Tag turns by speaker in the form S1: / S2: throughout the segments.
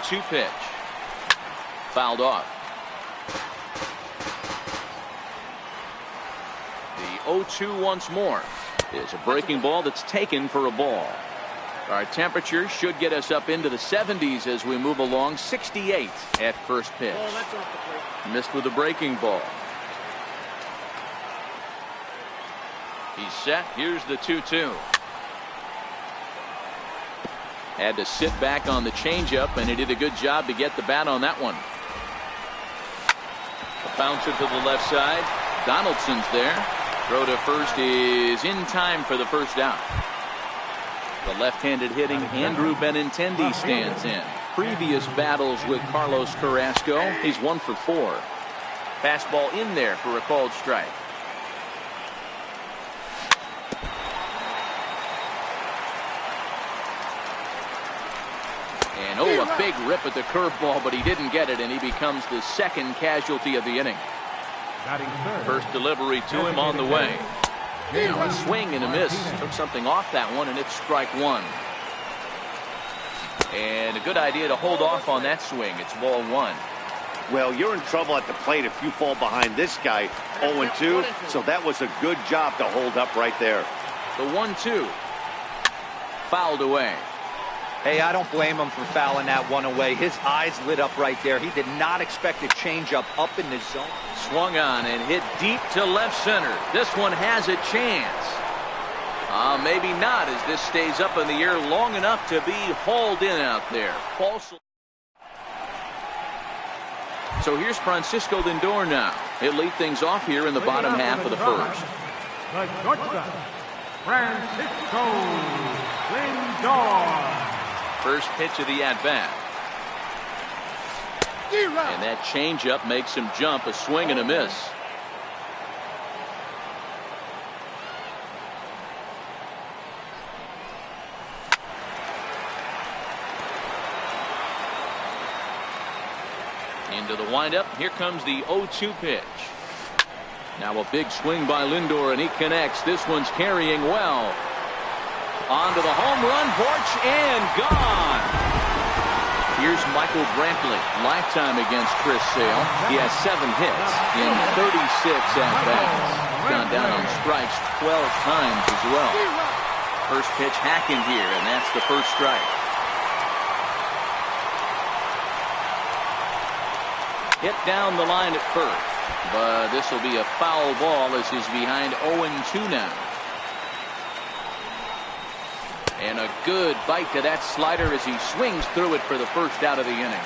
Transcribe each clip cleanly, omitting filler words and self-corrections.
S1: 0-2 pitch. Fouled off. The 0-2 once more is a breaking ball that's taken for a ball. Our temperature should get us up into the 70s as we move along. 68 at first pitch. Missed with a breaking ball. He's set. Here's the 2-2. Had to sit back on the changeup, and he did a good job to get the bat on that one. A bouncer to the left side. Donaldson's there. Throw to first is in time for the first out. The left-handed hitting Andrew Benintendi stands in. Previous battles with Carlos Carrasco, he's 1 for 4. Fastball in there for a called strike. And a big rip at the curveball, but he didn't get it, and he becomes the second casualty of the inning. First delivery to him on the way. Now a swing and a miss. Took something off that one, and it's strike one. And a good idea to hold off on that swing. It's ball one.
S2: Well, you're in trouble at the plate if you fall behind this guy 0-2. So that was a good job to hold up right there.
S1: The 1-2. Fouled away.
S3: Hey, I don't blame him for fouling that one away. His eyes lit up right there. He did not expect a changeup up in the zone.
S1: Swung on and hit deep to left center. This one has a chance. Maybe not, as this stays up in the air long enough to be hauled in out there. False. So here's Francisco Lindor now. He'll lead things off here in the bottom half of the first.
S4: The shortstop, Francisco Lindor.
S1: First pitch of the at-bat. And that changeup makes him jump. A swing and a miss. Into the windup. Here comes the 0-2 pitch. Now a big swing by Lindor, and he connects. This one's carrying well. Onto the home run porch and gone. Here's Michael Brantley, lifetime against Chris Sale. He has 7 hits in 36 at-bats. Gone down on strikes 12 times as well. First pitch hacking here, and that's the first strike. Hit down the line at first, but this will be a foul ball as he's behind 0-2 now. And a good bite to that slider as he swings through it for the first out of the inning.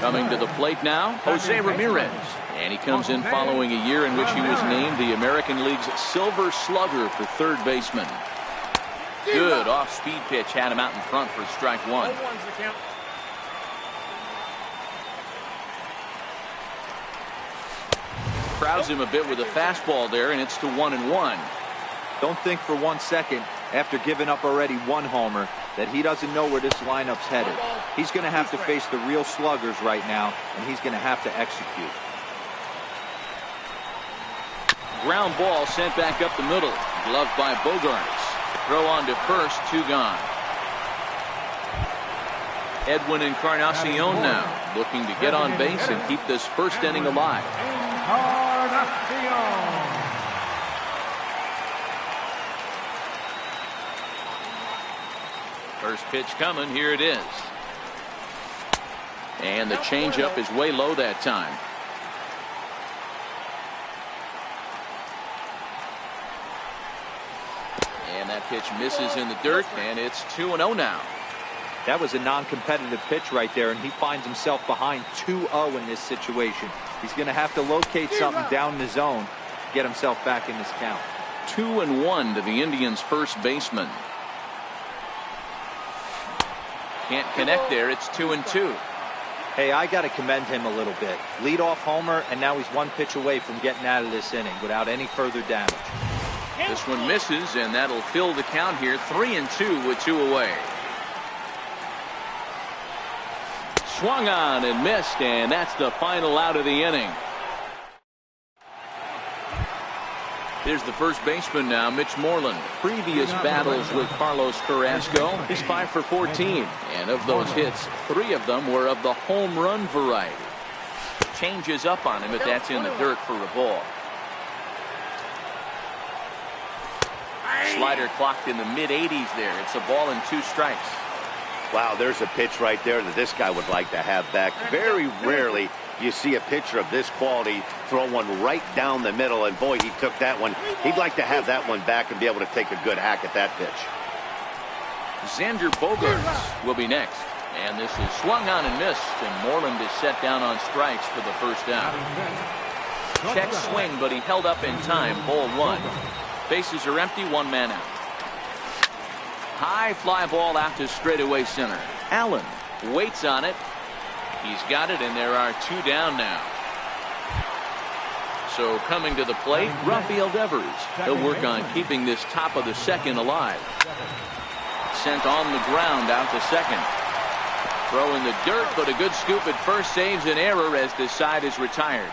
S1: Coming to the plate now, Jose Ramirez. And he comes in following a year in which he was named the American League's Silver Slugger for third baseman. Good off-speed pitch had him out in front for strike one. Crowds him a bit with a fastball there, and it's to 1-1.
S3: Don't think for 1 second, after giving up already 1 homer, that he doesn't know where this lineup's headed. He's going to have to face the real sluggers right now, and he's going to have to execute.
S1: Ground ball sent back up the middle. Gloved by Bogarts. Throw on to first, 2 gone. Edwin Encarnacion now looking to get on base and keep this first inning alive. First pitch coming. Here it is. And the changeup is way low that time. And that pitch misses in the dirt, and it's 2-0 now.
S3: That was a non-competitive pitch right there, and he finds himself behind 2-0 in this situation. He's going to have to locate something down the zone to get himself back in this count.
S1: 2-1 to the Indians' first baseman. Can't connect there. It's 2-2.
S3: Hey, I got to commend him a little bit. Leadoff homer, and now he's 1 pitch away from getting out of this inning without any further damage.
S1: This one misses, and that'll fill the count here. 3-2 with 2 away. Swung on and missed, and that's the final out of the inning. Here's the first baseman now, Mitch Moreland. Previous battles with Carlos Carrasco, he's 5 for 14. And of those hits, 3 of them were of the home run variety. Changes up on him, but that's in the dirt for a ball. Slider clocked in the mid-80s there. It's a ball and 2 strikes.
S2: Wow, there's a pitch right there that this guy would like to have back. Very rarely you see a pitcher of this quality throw one right down the middle, and boy, he took that one. He'd like to have that one back and be able to take a good hack at that pitch.
S1: Xander Bogaerts will be next. And this is swung on and missed, and Moreland is set down on strikes for the first down. Check swing, but he held up in time. Ball 1. Bases are empty, 1 man out. High fly ball out to straightaway center. Allen waits on it. He's got it, and there are 2 down now. So coming to the plate, Rafael Devers. He'll work on keeping this top of the second alive. Sent on the ground out to second. Throw in the dirt, but a good scoop at first saves an error as this side is retired.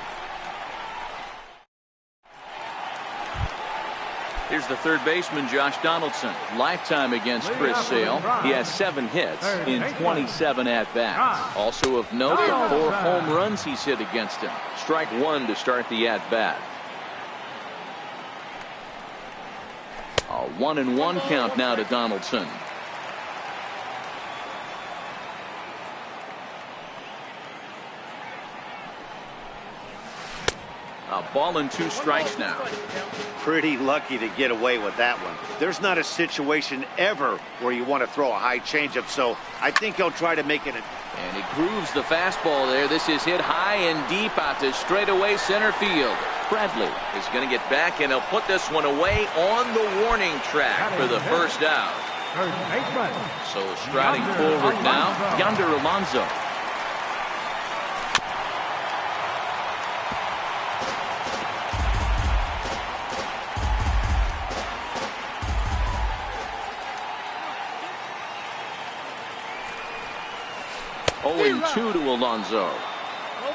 S1: Here's the third baseman, Josh Donaldson. Lifetime against Chris Sale. He has 7 hits in 27 at-bats. Also of note, the 4 home runs he's hit against him. Strike 1 to start the at-bat. A 1-1 count now to Donaldson. A ball and 2 strikes now.
S2: Pretty lucky to get away with that one. There's not a situation ever where you want to throw a high changeup, so I think he'll try to make it.
S1: And he grooves the fastball there. This is hit high and deep out to straightaway center field. Bradley is going to get back, and he'll put this one away on the warning track for the first out. So striding forward now, Yonder Alonso. And 2 to Alonso.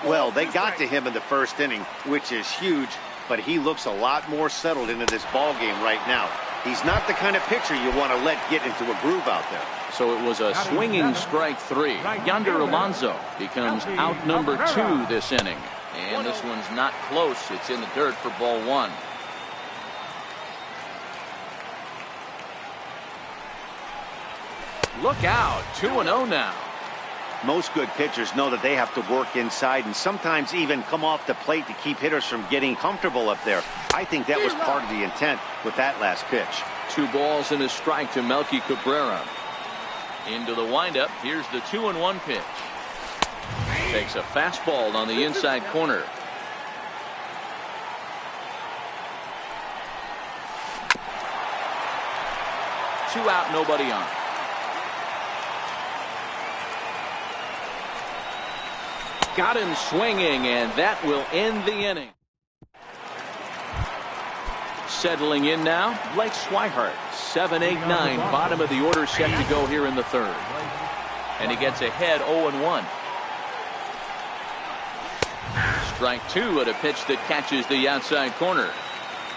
S2: Well, they got to him in the first inning, which is huge, but he looks a lot more settled into this ball game right now. He's not the kind of pitcher you want to let get into a groove out there.
S1: So it was a swinging strike 3. Yonder Alonso becomes out number 2 this inning. And this one's not close. It's in the dirt for ball 1. Look out. 2-0 now.
S2: Most good pitchers know that they have to work inside and sometimes even come off the plate to keep hitters from getting comfortable up there. I think that was part of the intent with that last pitch.
S1: 2 balls and a strike to Melky Cabrera. Into the windup. Here's the 2-1 pitch. Takes a fastball on the inside corner. Two out, nobody on. Got him swinging, and that will end the inning. Settling in now, Blake Swihart. 7, 8, 9. Bottom of the order set to go here in the third. And he gets ahead 0-1. Strike 2 at a pitch that catches the outside corner.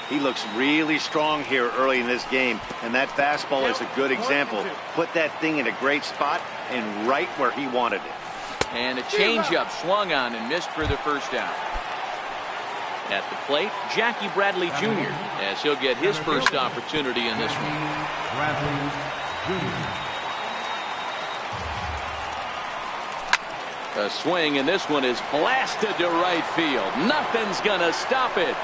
S2: He looks really strong here early in this game, and that fastball is a good example. Put that thing in a great spot and right where he wanted it.
S1: And a changeup swung on and missed for the first out. At the plate, Jackie Bradley Jr. as he'll get his first opportunity in this one.
S4: Bradley Jr.
S1: A swing, and this one is blasted to right field. Nothing's gonna stop it.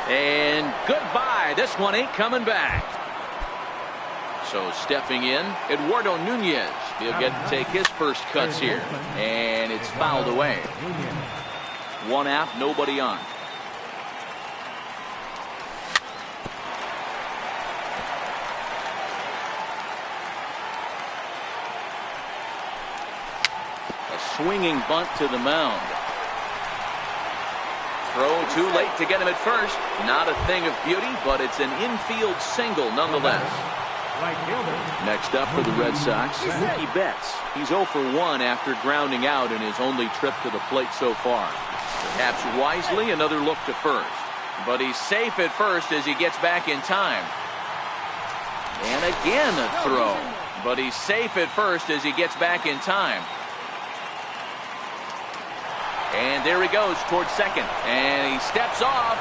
S1: And goodbye. This one ain't coming back. So stepping in, Eduardo Nunez. He'll get to take his first cuts here. And it's fouled away. 1 out, nobody on. A swinging bunt to the mound. Throw too late to get him at first. Not a thing of beauty, but it's an infield single nonetheless. Next up for the Red Sox, Mookie Betts. He's 0 for 1 after grounding out in his only trip to the plate so far. Perhaps wisely, another look to first. but he's safe at first as he gets back in time. And again a throw, but he's safe at first as he gets back in time. And there he goes towards second, and he steps off.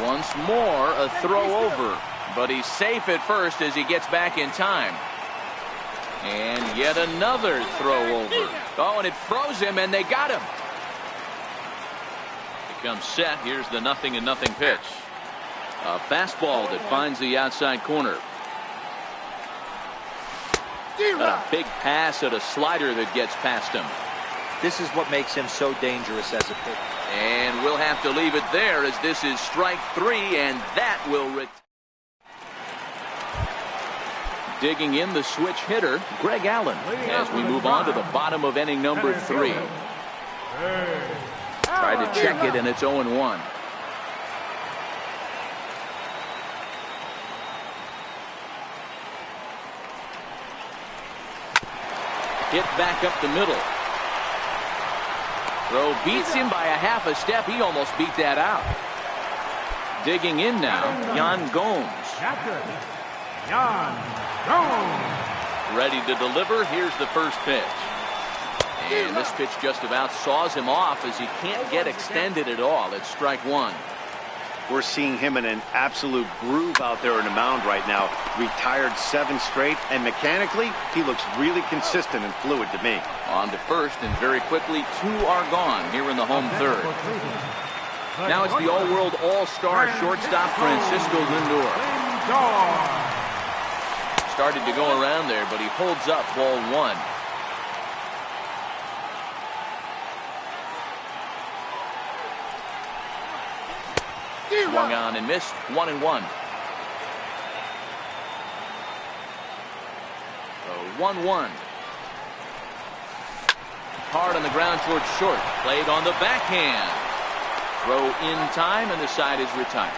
S1: Once more a throw over, but he's safe at first as he gets back in time. And yet another throw over. Oh, and it froze him, and they got him. Becomes set. Here's the 0-0 pitch. A fastball that finds the outside corner. And a big pass at a slider that gets past him.
S3: This is what makes him so dangerous as a pitcher.
S1: And we'll have to leave it there as this is strike 3, and that will digging in the switch hitter, Greg Allen, as we move on to the bottom of inning number 3. Tried to check it, and it's 0-1. Hit back up the middle. Throw beats him by a half a step. He almost beat that out. Digging in now, Yan Gomes. Ready to deliver. Here's the first pitch. And this pitch just about saws him off as he can't get extended at all. It's strike 1.
S2: We're seeing him in an absolute groove out there in the mound right now. Retired 7 straight, and mechanically, he looks really consistent and fluid to me.
S1: On to first, and very quickly, 2 are gone here in the home third. Now it's the all-world all-star shortstop Francisco Lindor. Started to go around there, but he holds up ball 1. Swung on and missed. 1-1. 1-1. Hard on the ground towards short. Played on the backhand. Throw in time, and the side is retired.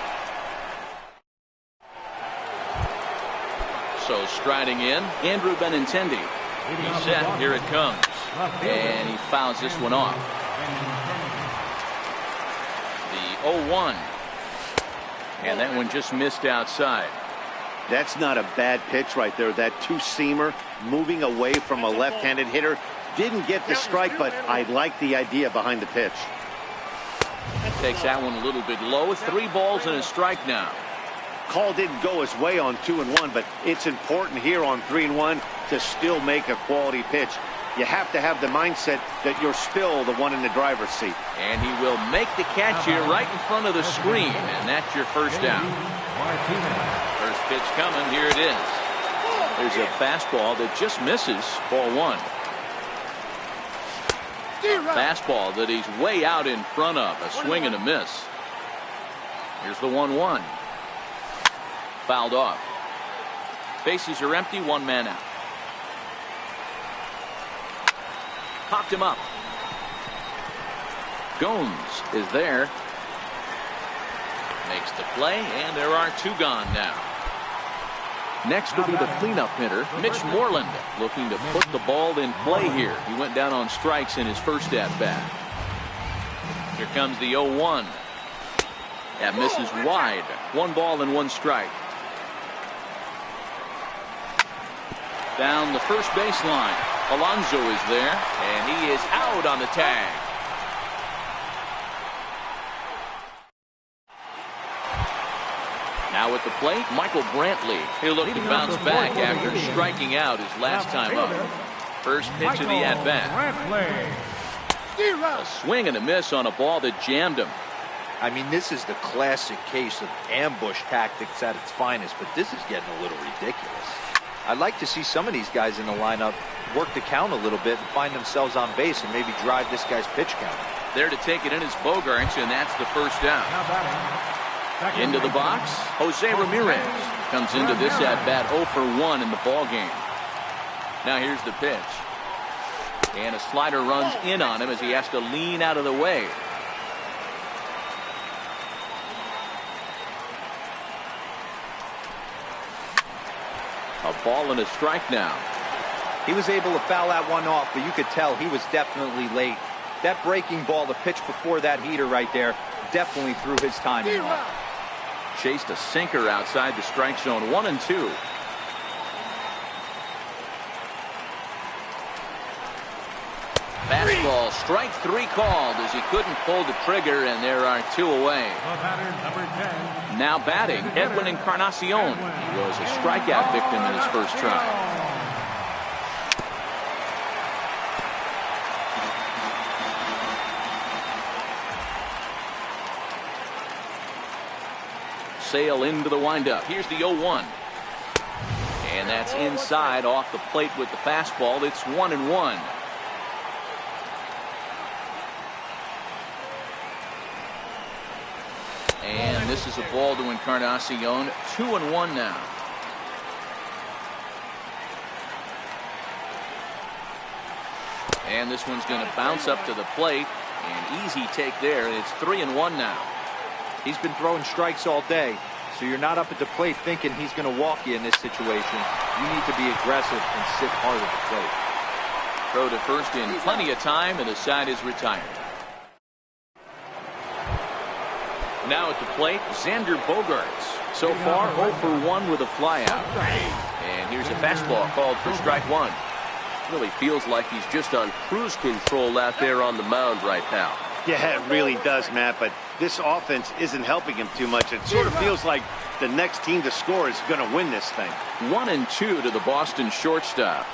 S1: So striding in, Andrew Benintendi. He's set. Here it comes. And he fouls this one off. The 0-1. And that one just missed outside.
S2: That's not a bad pitch right there. That two-seamer moving away from a left-handed hitter. Didn't get the strike, but I like the idea behind the pitch.
S1: Takes that one a little bit low. 3 balls and a strike now.
S2: Call didn't go his way on 2-1, but it's important here on 3-1 to still make a quality pitch. You have to have the mindset that you're still the one in the driver's seat.
S1: And he will make the catch here right in front of the screen, and that's your first down. First pitch coming. Here it is. There's a fastball that just misses ball 1. Fastball that he's way out in front of. A swing and a miss. Here's the 1-1. Fouled off. Bases are empty. 1 man out. Popped him up. Gomes is there. Makes the play, and there are 2 gone now. Next will be the cleanup hitter, Mitch Moreland, looking to put the ball in play here. He went down on strikes in his first at-bat. Here comes the 0-1. That misses wide. 1 ball and 1 strike. Down the first baseline. Alonso is there, and he is out on the tag. Now at the plate, Michael Brantley. He'll look to bounce back after striking out his last time up. First pitch of the at-bat. A swing and a miss on a ball that jammed him.
S3: I mean, this is the classic case of ambush tactics at its finest, but this is getting a little ridiculous. I'd like to see some of these guys in the lineup work the count a little bit and find themselves on base and maybe drive this guy's pitch count.
S1: There to take it in is Bogarts, and that's the first down. Into the box, Jose Ramirez comes into this at-bat 0 for 1 in the ball game. Now here's the pitch. And a slider runs in on him as he has to lean out of the way. A ball and a strike now.
S3: He was able to foul that one off, but you could tell he was definitely late. That breaking ball, the pitch before that heater right there, definitely threw his timing off.
S1: Chased a sinker outside the strike zone. 1-2. Fastball, strike 3 called as he couldn't pull the trigger, and there are 2 away. Now batting, Edwin Encarnacion. He was a strikeout victim in his first try. Sale into the windup. Here's the 0-1. And that's inside off the plate with the fastball. It's 1-1. And this is a ball to Encarnacion. 2-1 now. And this one's going to bounce up to the plate. An easy take there. And it's 3-1 now.
S3: He's been throwing strikes all day, so you're not up at the plate thinking he's going to walk you in this situation. You need to be aggressive and sit hard at the plate.
S1: Throw to first in plenty of time, and the side is retired. Now at the plate, Xander Bogaerts. So far, 0 for 1 with a flyout. And here's a fastball called for strike 1.
S5: Really feels like he's just on cruise control out there on the mound right now.
S2: Yeah, it really does, Matt, but this offense isn't helping him too much. It sort of feels like the next team to score is going to win this thing.
S1: 1-2 to the Boston shortstop.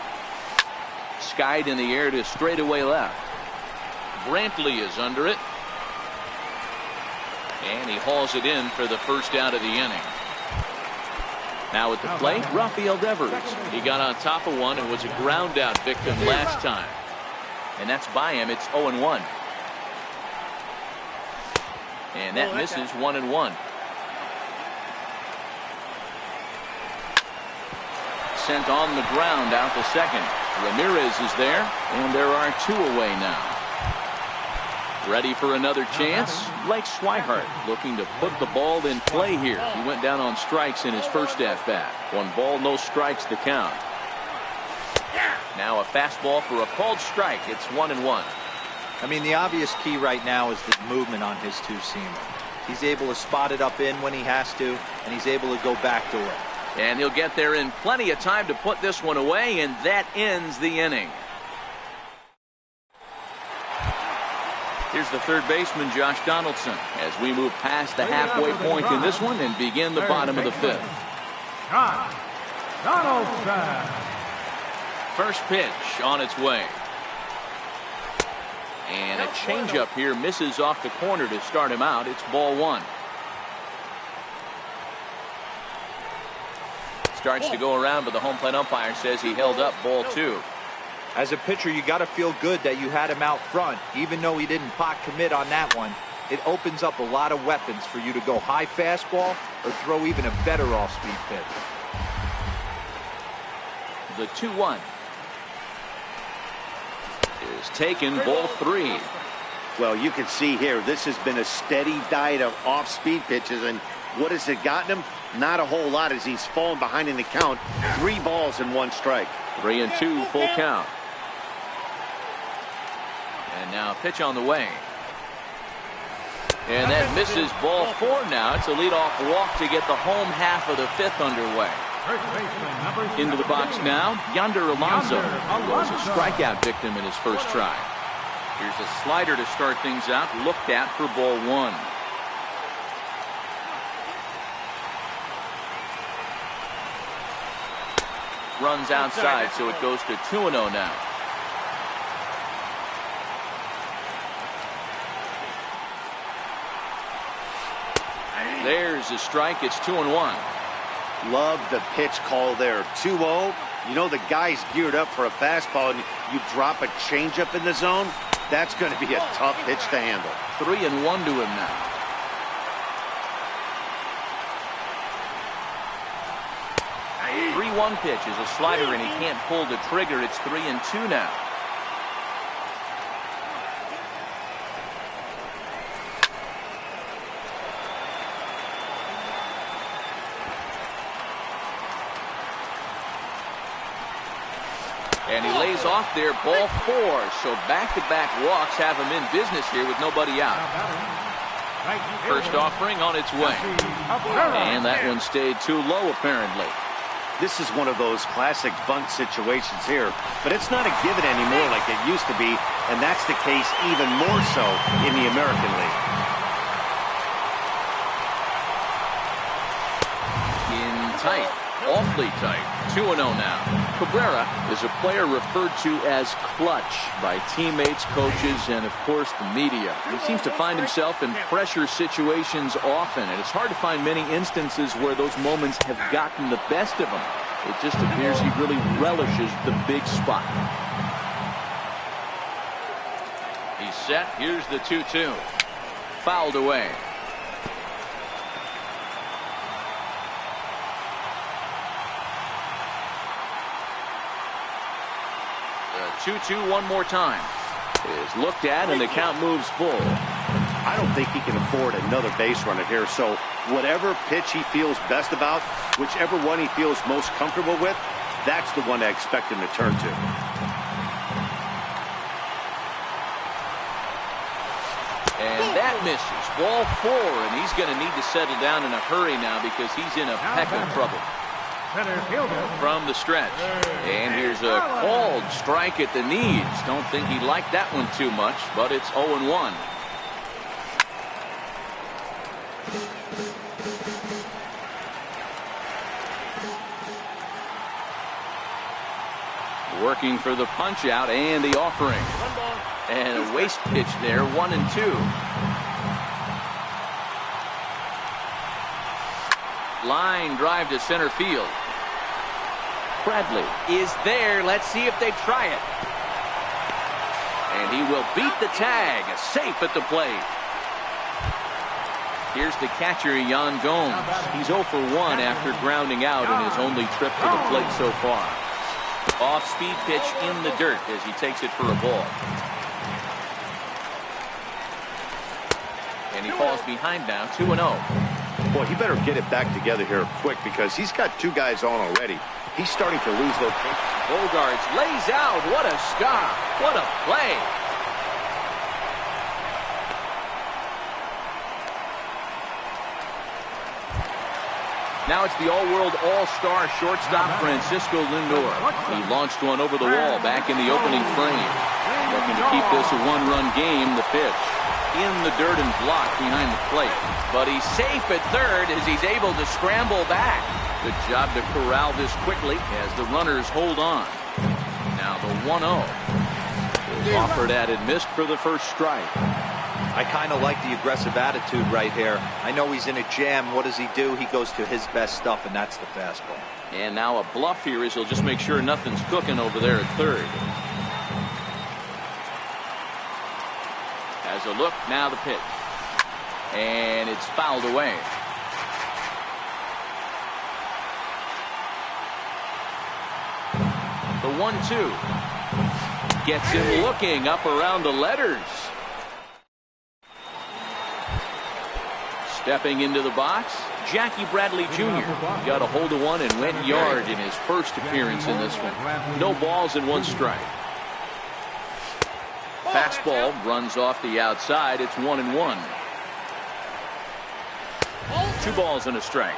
S1: Skied in the air to straightaway left. Brantley is under it. And he hauls it in for the first out of the inning. Now at the plate, Rafael Devers. He got on top of one and was a ground out victim last time. And that's by him. It's 0-1. And that misses. 1-1. Sent on the ground out to second. Ramirez is there, and there are 2 away now. Ready for another chance? Blake Swihart looking to put the ball in play here. He went down on strikes in his first at-bat. 1 ball, no strikes the count. Now a fastball for a called strike. It's 1-1.
S3: I mean, the obvious key right now is the movement on his 2-seamer. He's able to spot it up in when he has to, and he's able to go back to it.
S1: And he'll get there in plenty of time to put this one away, and that ends the inning. Here's the third baseman, Josh Donaldson, as we move past the halfway point in this one and begin the bottom of the 5th.
S4: Josh Donaldson.
S1: First pitch on its way. And a changeup here misses off the corner to start him out. It's ball 1. Starts to go around, but the home plate umpire says he held up ball 2.
S3: As a pitcher, you got to feel good that you had him out front. Even though he didn't pot commit on that one, it opens up a lot of weapons for you to go high fastball or throw even a better off-speed pitch.
S1: The 2-1 is taken, ball 3.
S2: Well, you can see here, this has been a steady diet of off-speed pitches, and what has it gotten him? Not a whole lot as he's fallen behind in the count. 3 balls and 1 strike.
S1: 3-2, full count. And now pitch on the way. And that misses, ball 4 now. It's a leadoff walk to get the home half of the 5th underway. Into the box now, Yonder Alonso, who was a strikeout victim in his first try. Here's a slider to start things out, looked at for ball 1. Runs outside, so it goes to 2-0 now. There's a strike. It's 2-1.
S2: Love the pitch call there. 2-0. You know the guy's geared up for a fastball, and you drop a changeup in the zone. That's going to be a tough pitch to handle.
S1: 3-1 to him now. The 3-1 pitch is a slider, and he can't pull the trigger. It's 3-2 now. And he lays off there, ball 4. So back-to-back walks have him in business here with nobody out. First offering on its way. And that one stayed too low, apparently.
S2: This is one of those classic bunt situations here, but it's not a given anymore like it used to be, and that's the case even more so in the American League.
S1: In tight, awfully tight. 2-0 now. Cabrera is a player referred to as clutch by teammates, coaches, and of course the media. He seems to find himself in pressure situations often, and it's hard to find many instances where those moments have gotten the best of him. It just appears he really relishes the big spot. He's set. Here's the 2-2. Fouled away. The 2-2 one more time. Is looked at and the count moves full.
S2: I don't think he can afford another base runner here, so whatever pitch he feels best about, whichever one he feels most comfortable with, that's the one I expect him to turn to.
S1: And that misses. Ball 4, and he's going to need to settle down in a hurry now because he's in a peck of trouble. From the stretch. And here's a called strike at the knees. Don't think he liked that one too much, but it's 0-1. Working for the punch out and the offering. And a waste pitch there, 1-2. Line drive to center field. Bradley is there. Let's see if they try it. And he will beat the tag. Safe at the plate. Here's the catcher, Yan Gomes. He's 0 for 1 after grounding out in his only trip to the plate so far. Off-speed pitch in the dirt as he takes it for a ball. And he falls behind now, 2-0.
S2: Boy, he better get it back together here quick because he's got 2 guys on already. He's starting to lose location.
S1: Bogarts lays out. What a stop. What a play. Now it's the all-world all-star shortstop Francisco Lindor. He launched one over the wall back in the opening frame. Looking to keep this a one-run game. The pitch in the dirt and blocked behind the plate. But he's safe at third as he's able to scramble back. Good job to corral this quickly as the runners hold on. Now the 1-0. Offered at and missed for the first strike.
S3: I kind of like the aggressive attitude right here. I know he's in a jam. What does he do? He goes to his best stuff, and that's the fastball.
S1: And now a bluff here as he'll just make sure nothing's cooking over there at third. As a look, now the pitch. And it's fouled away. The 1-2. Gets him looking up around the letters. Stepping into the box, Jackie Bradley Jr. got a hold of one and went yard in his first appearance in this one. No balls and 1 strike. Fastball runs off the outside. It's 1-1. 2 balls and a strike.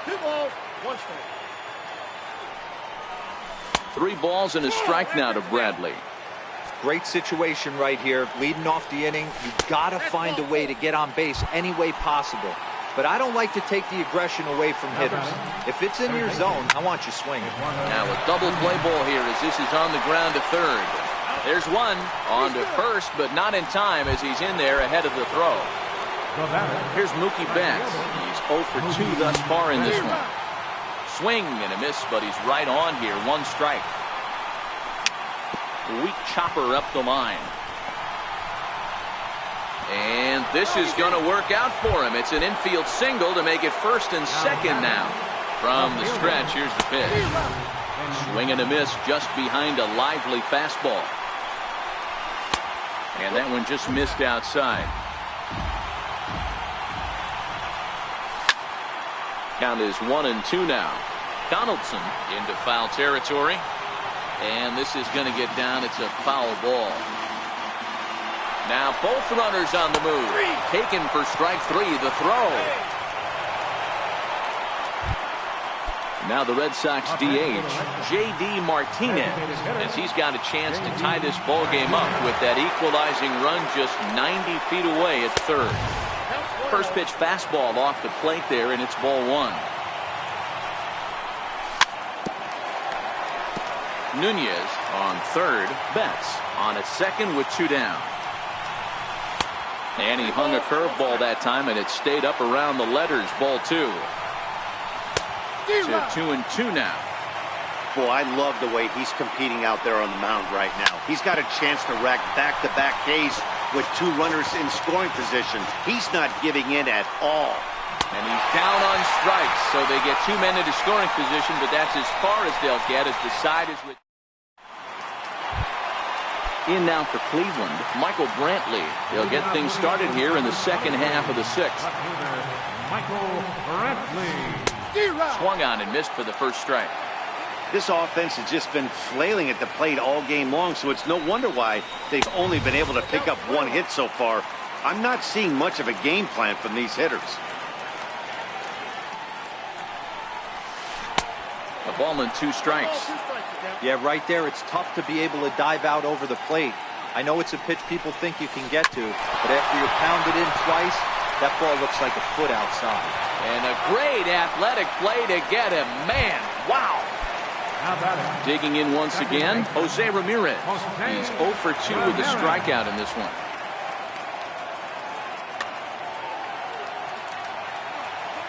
S6: 2 balls, 1 strike.
S1: 3 balls and a strike now to Bradley.
S3: Great situation right here. Leading off the inning, you've got to find a way to get on base any way possible. But I don't like to take the aggression away from hitters. If it's in your zone, I want you swinging.
S1: Now a double play ball here as this is on the ground to third. There's one on to first, but not in time as he's in there ahead of the throw. Here's Mookie Betts. He's 0 for 2 thus far in this one. Swing and a miss, but he's right on here. 1 strike. Weak chopper up the line. And this is going to work out for him. It's an infield single to make it first and second now. From the stretch, here's the pitch. Swing and a miss just behind a lively fastball. And that one just missed outside. Count is 1-2 now. Donaldson into foul territory. And this is going to get down. It's a foul ball. Now both runners on the move. Taken for strike 3. The throw. Now the Red Sox DH, J.D. Martinez, as he's got a chance to tie this ball game up with that equalizing run just 90 feet away at third. First pitch fastball off the plate there, and it's ball 1. Nunez on third. Betts on at second with 2 down. And he hung a curveball that time, and it stayed up around the letters. Ball 2. To 2-2 now.
S2: Boy, I love the way he's competing out there on the mound right now. He's got a chance to rack back-to-back Ks with 2 runners in scoring position. He's not giving in at all.
S1: And he's down on strikes, so they get 2 men into scoring position, but that's as far as they'll get as the side is with. In now for Cleveland, Michael Brantley. They'll get things started here in the second half of the 6th.
S4: Michael Brantley.
S1: Swung on and missed for the first strike.
S2: This offense has just been flailing at the plate all game long, so it's no wonder why they've only been able to pick up 1 hit so far. I'm not seeing much of a game plan from these hitters.
S1: A ball and 2 strikes.
S3: Yeah, right there, it's tough to be able to dive out over the plate. I know it's a pitch people think you can get to, but after you pound it in twice, that ball looks like a foot outside.
S1: And a great athletic play to get him. Man, wow. Digging in once again, Jose Ramirez. He's 0 for 2 with a strikeout in this one.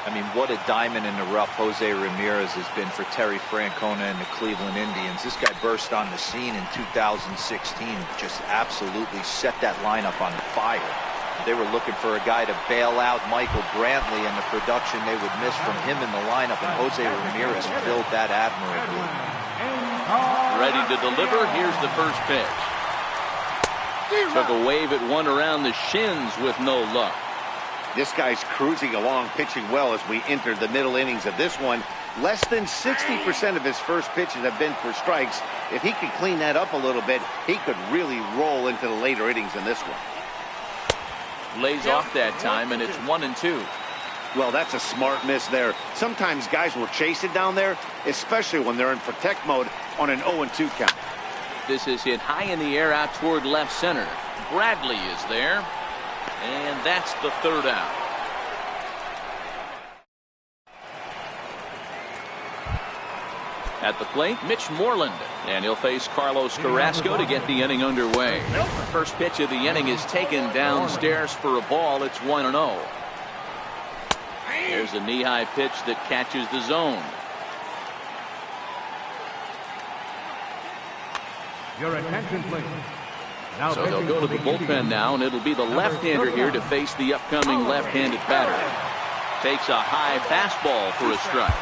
S3: I mean, what a diamond in the rough Jose Ramirez has been for Terry Francona and the Cleveland Indians. This guy burst on the scene in 2016, just absolutely set that lineup on fire. They were looking for a guy to bail out Michael Brantley, and the production they would miss from him in the lineup, and Jose Ramirez filled that admirably.
S1: Ready to deliver. Here's the first pitch. Took a wave at one around the shins with no luck.
S2: This guy's cruising along, pitching well as we enter the middle innings of this one. Less than 60% of his first pitches have been for strikes. If he could clean that up a little bit, he could really roll into the later innings in this one.
S1: Lays off that time, and it's 1-2.
S2: Well, that's a smart miss there. Sometimes guys will chase it down there, especially when they're in protect mode on an 0-2 count.
S1: This is hit high in the air out toward left center. Bradley is there, and that's the 3rd out. At the plate, Mitch Moreland, and he'll face Carlos Carrasco to get the inning underway. First pitch of the inning is taken downstairs for a ball. It's 1-0. There's a knee-high pitch that catches the zone.
S4: Your attention, please.
S1: So they'll go to the bullpen now, and it'll be the left-hander here to face the upcoming left-handed batter. Takes a high fastball for a strike.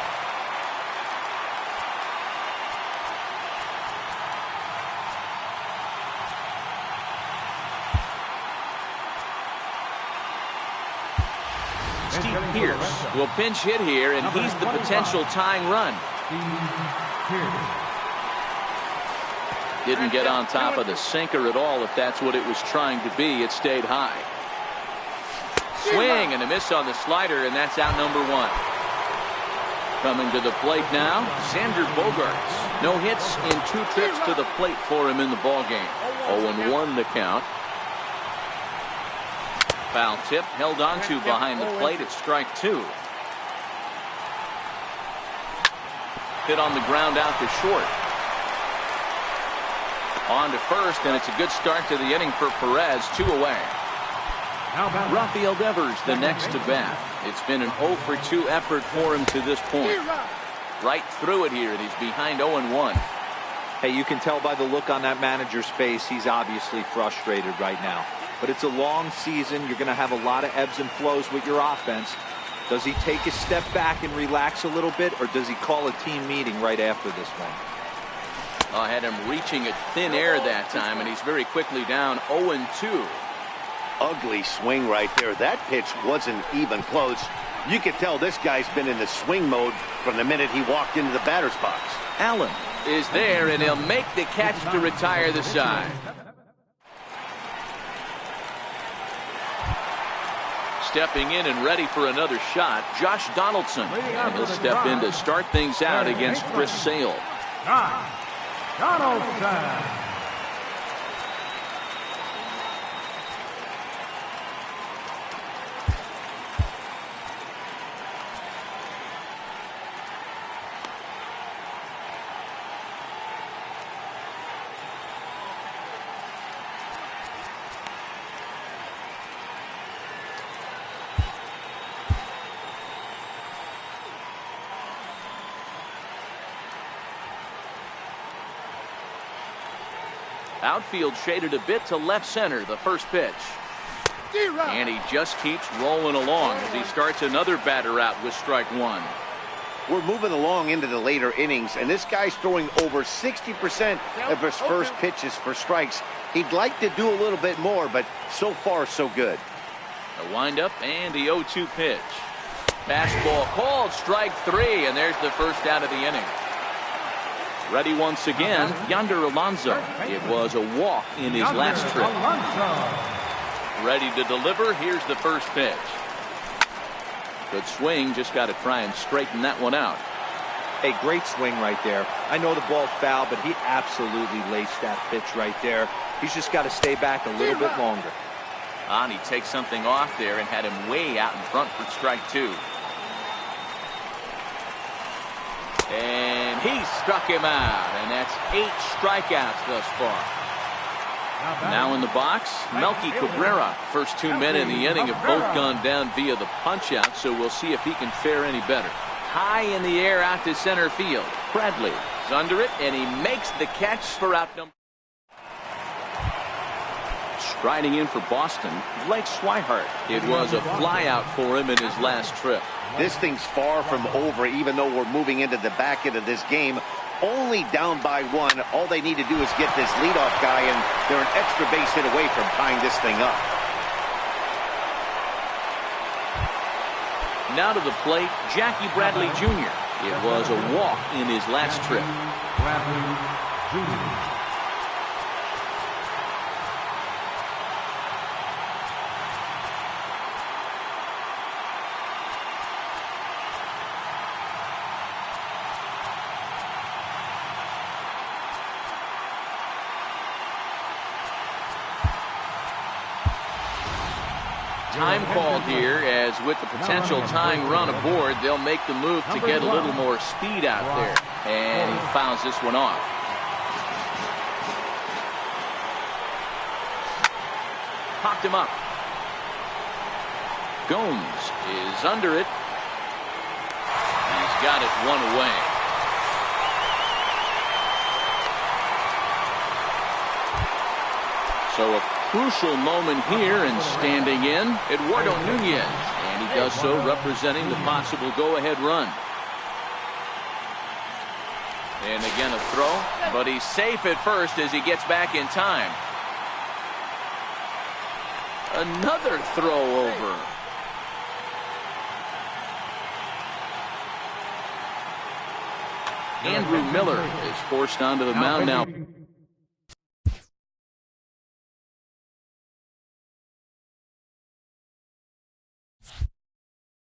S1: Steve Pearce will pinch hit here, and he's the potential tying run. Didn't get on top of the sinker at all. If that's what it was trying to be, it stayed high. Swing and a miss on the slider, and that's out number 1. Coming to the plate now, Xander Bogaerts. No hits in 2 trips to the plate for him in the ballgame. 0-1 the count. Foul tip held onto behind the plate at strike 2. Hit on the ground out to short. On to first, and it's a good start to the inning for Perez. 2 away. Rafael Devers the next to bat. It's been an 0 for 2 effort for him to this point. Right through it here, and he's behind 0-1.
S3: Hey, you can tell by the look on that manager's face, he's obviously frustrated right now. But it's a long season. You're going to have a lot of ebbs and flows with your offense. Does he take a step back and relax a little bit, or does he call a team meeting right after this one?
S1: I had him reaching at thin air that time, and he's very quickly down 0-2.
S2: Ugly swing right there. That pitch wasn't even close. You can tell this guy's been in the swing mode from the minute he walked into the batter's box.
S1: Allen is there, and he'll make the catch to retire the side. Stepping in and ready for another shot, Josh Donaldson. And he'll step in to start things out against Chris Sale.
S4: Donaldson.
S1: Outfield shaded a bit to left center, the first pitch. And he just keeps rolling along as he starts another batter out with strike one.
S2: We're moving along into the later innings, and this guy's throwing over 60% of his first pitches for strikes. He'd like to do a little bit more, but so far, so good.
S1: A windup and the 0-2 pitch. Fastball called, strike three, and there's the first out of the inning. Ready once again, Yonder Alonso. It was a walk in his last trip. Ready to deliver. Here's the first pitch. Good swing. Just got to try and straighten that one out.
S3: A great swing right there. I know the ball foul, but he absolutely laced that pitch right there. He's just got to stay back a little bit longer.
S1: And he takes something off there and had him way out in front for strike two. And he struck him out, and that's 8 strikeouts thus far. Now in the box, Melky Cabrera. First 2 men in the inning have both gone down via the punch-out, so we'll see if he can fare any better. High in the air out to center field. Bradley is under it, and he makes the catch for out number. Striding in for Boston, Blake Swihart. It was a flyout for him in his last trip.
S2: This thing's far from over, even though we're moving into the back end of this game. Only down by 1. All they need to do is get this leadoff guy, and they're an extra base hit away from tying this thing up.
S1: Now to the plate, Jackie Bradley Jr. It was a walk in his last trip.
S4: Bradley Jr.
S1: Time called here, as with the potential tying run aboard, they'll make the move to get a little more speed out there. And he fouls this one off. Popped him up. Gomes is under it. He's got it one away. So a crucial moment here, and standing in, Eduardo Nunez. And he does so representing the possible go-ahead run. And again a throw, but he's safe at first as he gets back in time. Another throw over. Andrew Miller is forced onto the mound now.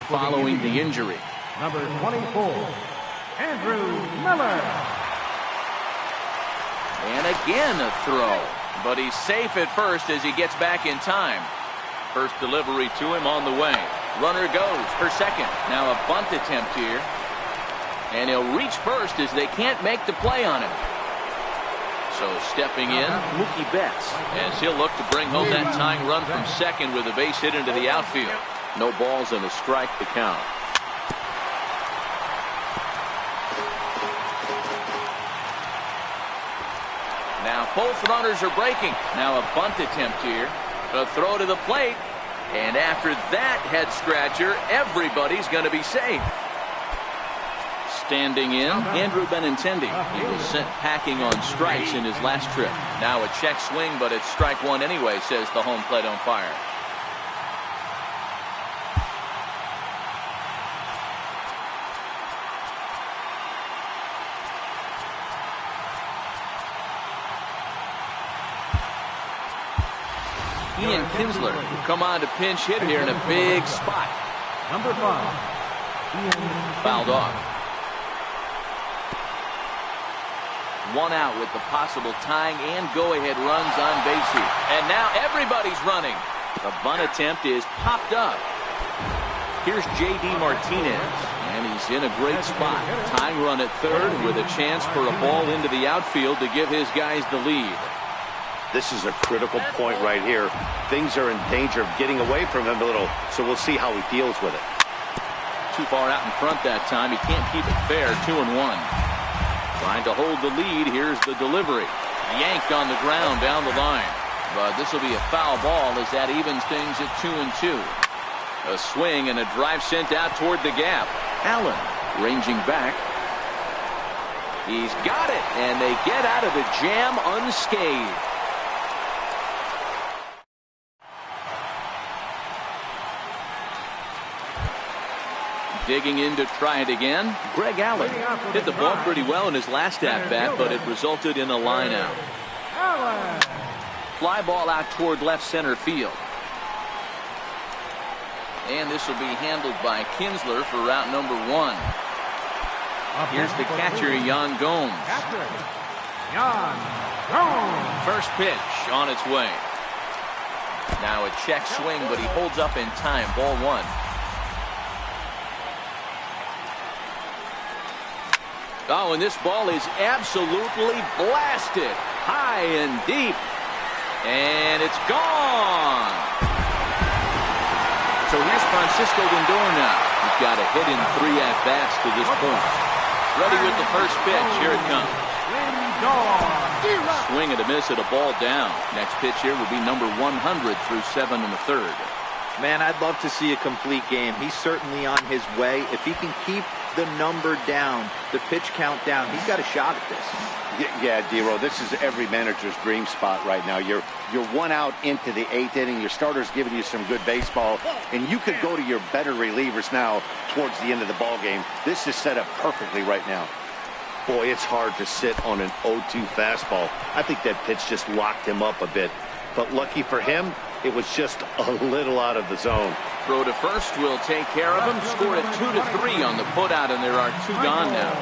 S1: Following the injury.
S4: Number 24, Andrew Miller.
S1: And again a throw, but he's safe at first as he gets back in time. First delivery to him on the way. Runner goes for second. Now a bunt attempt here. And he'll reach first as they can't make the play on him. So stepping in, Mookie Betts, as he'll look to bring home that tying run from second with a base hit into the outfield. No balls and a strike to count. Now both runners are breaking. Now a bunt attempt here. A throw to the plate. And after that head scratcher, everybody's going to be safe. Standing in, Andrew Benintendi. He was sent packing on strikes in his last trip. Now a check swing, but it's strike one anyway, says the home plate umpire. Ian Kinsler will come on to pinch hit here in a big spot.
S4: Number 5.
S1: Fouled off. 1 out with the possible tying and go-ahead runs on base here. And now everybody's running. The bunt attempt is popped up. Here's J.D. Martinez, and he's in a great spot. Tying run at third with a chance for a ball into the outfield to give his guys the lead.
S2: This is a critical point right here. Things are in danger of getting away from him a little, so we'll see how he deals with it.
S1: Too far out in front that time. He can't keep it fair. 2-1. Trying to hold the lead. Here's the delivery. Yanked on the ground down the line. But this will be a foul ball as that evens things at 2-2. A swing and a drive sent out toward the gap. Allen ranging back. He's got it, and they get out of the jam unscathed. Digging in to try it again. Greg Allen hit the ball pretty well in his last at-bat, but it resulted in a line out. Fly ball out toward left center field. And this will be handled by Kinsler for route number 1. Here's the catcher, Yan Gomes. First pitch on its way. Now a check swing, but he holds up in time. Ball 1. Oh, and this ball is absolutely blasted high and deep. And it's gone. So here's Francisco Lindor now. He's got a hit in 3 at-bats to this point. Ready with the first pitch. Here it comes. Swing and a miss at a ball down. Next pitch here will be number 100 through 7 1/3.
S3: Man, I'd love to see a complete game. He's certainly on his way. If he can keep the number down, the pitch count down, he's got a shot at this.
S2: Yeah, D-Row, this is every manager's dream spot right now. You're 1 out into the 8th inning. Your starter's giving you some good baseball, and you could go to your better relievers now towards the end of the ball game. This is set up perfectly right now. Boy, it's hard to sit on an 0-2 fastball. I think that pitch just locked him up a bit. But lucky for him, it was just a little out of the zone.
S1: Throw to first will take care of him. Score at 2-3 on the putout, and there are 2 gone now.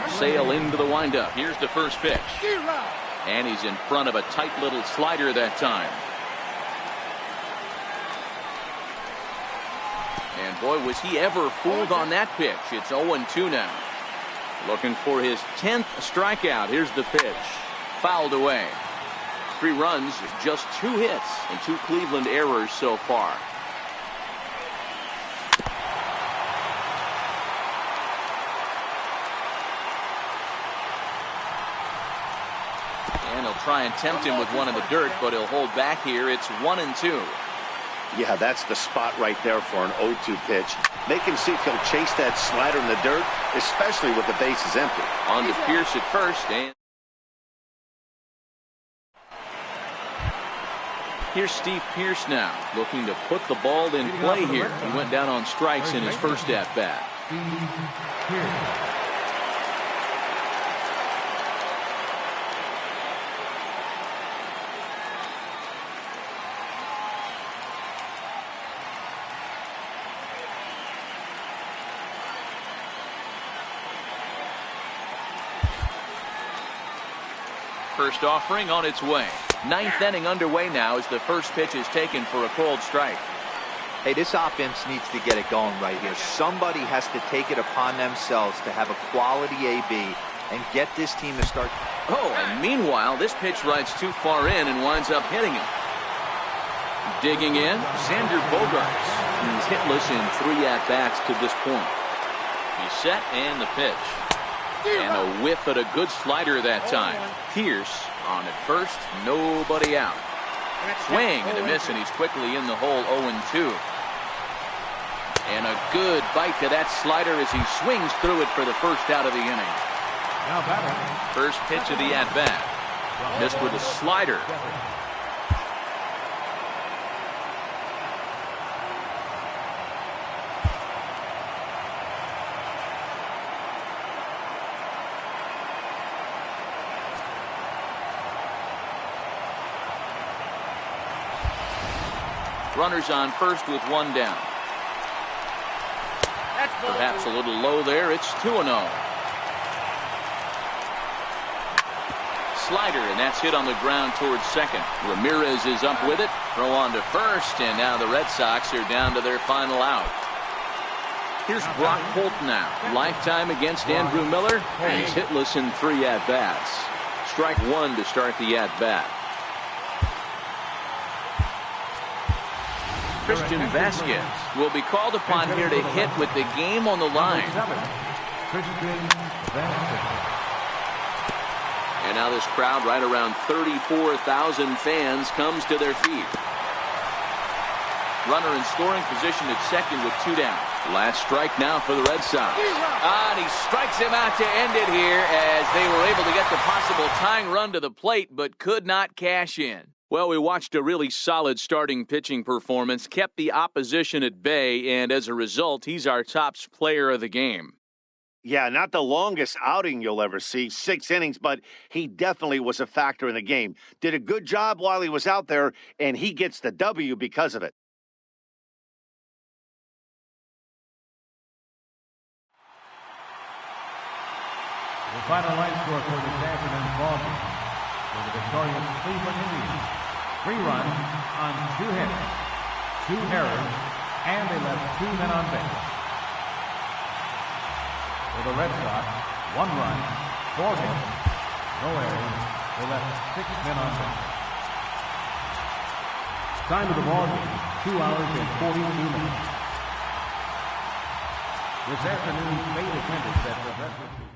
S1: Sale into the windup. Here's the first pitch. And he's in front of a tight little slider that time. And boy, was he ever fooled on that pitch. It's 0-2 now. Looking for his 10th strikeout. Here's the pitch. Fouled away. 3 runs, just 2 hits, and 2 Cleveland errors so far. And he'll try and tempt him with one in the dirt, but he'll hold back here. It's 1-2.
S2: Yeah, that's the spot right there for an 0-2 pitch. Make him see if he'll chase that slider in the dirt, especially with the bases empty.
S1: On to Pierce at first, and here's Steve Pierce now, looking to put the ball in play here. He went down on strikes in his first at-bat. First offering on its way. 9th inning underway now as the first pitch is taken for a cold strike.
S3: Hey, this offense needs to get it going right here. Somebody has to take it upon themselves to have a quality AB and get this team to start.
S1: Oh, and meanwhile, this pitch rides too far in and winds up hitting him. Digging in, Xander Bogaerts. He's hitless in 3 at-bats to this point. He's set and the pitch. And a whiff at a good slider that time. Pierce on at first, nobody out. Swing and a miss, and he's quickly in the hole. 0-2. And a good bite to that slider as he swings through it for the first out of the inning. First pitch of the at-bat. Missed with a slider. Runners on first with one down. Perhaps a little low there. It's 2-0. Slider, and that's hit on the ground towards second. Ramirez is up with it. Throw on to first, and now the Red Sox are down to their final out. Here's Brock Holt now. Lifetime against Andrew Miller. He's hitless in 3 at-bats. Strike 1 to start the at-bat. Christian Vasquez will be called upon here to hit with the game on the line. And now this crowd, right around 34,000 fans, comes to their feet. Runner in scoring position at second with 2 down. Last strike now for the Red Sox. And he strikes him out to end it here as they were able to get the possible tying run to the plate but could not cash in. Well, we watched a really solid starting pitching performance, kept the opposition at bay, and as a result, he's our top player of the game.
S2: Yeah, not the longest outing you'll ever see, 6 innings, but he definitely was a factor in the game. Did a good job while he was out there, and he gets the W because of it.
S4: The final line score for this afternoon's ball game for the victorious Cleveland Indians. 3 runs on 2 hits, 2 errors, and they left 2 men on base. For the Red Sox, 1 run, 4 hits, no errors, they left 6 men on base. Time of the ball game, 2 hours and 42 minutes. This afternoon's state attendance at the Progressive.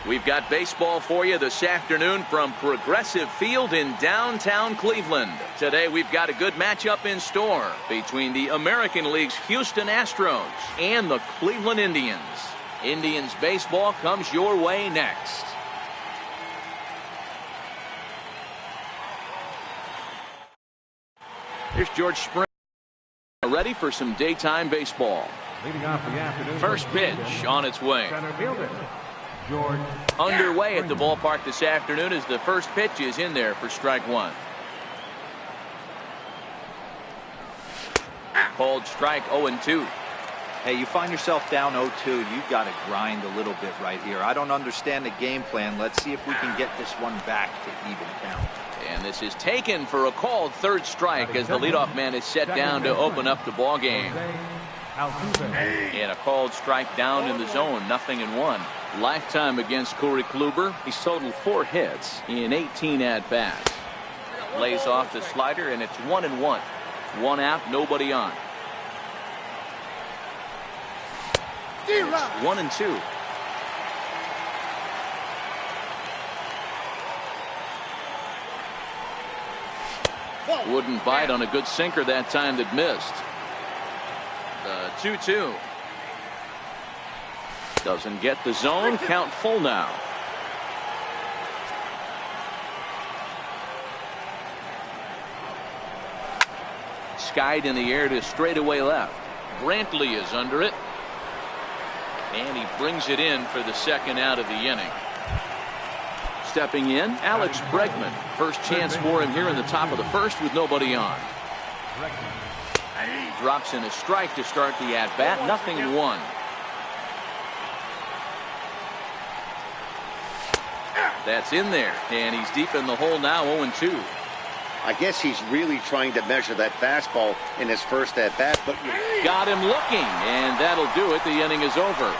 S1: We've got baseball for you this afternoon from Progressive Field in downtown Cleveland. Today we've got a good matchup in store between the American League's Houston Astros and the Cleveland Indians. Indians baseball comes your way next. Here's George Springer, ready for some daytime baseball.
S4: Leading off the afternoon.
S1: First pitch on its way.
S4: Center fielder, George.
S1: Underway at the ballpark this afternoon as the first pitch is in there for strike one. Called strike 0-2.
S3: Hey, you find yourself down 0-2. You've got to grind a little bit right here. I don't understand the game plan. Let's see if we can get this one back to even count.
S1: And this is taken for a called third strike as the leadoff man is set down to open up the ball game. And a called strike down in the zone, 0-1. Lifetime against Corey Kluber. He's totaled 4 hits in 18 at-bats. Lays off the slider, and it's 1-1. 1 out, nobody on. 1-2. Wouldn't bite on a good sinker that time that missed. The 2-2. Doesn't get the zone. Count full now. Skied in the air to straightaway left. Brantley is under it. And he brings it in for the second out of the inning. Stepping in, Alex Bregman. First chance for him here in the top of the first with nobody on. Drops in a strike to start the at-bat. 0-1. That's in there, and he's deep in the hole now, 0-2.
S2: I guess he's really trying to measure that fastball in his first at-bat, but
S1: got him looking, and that'll do it. The inning is over.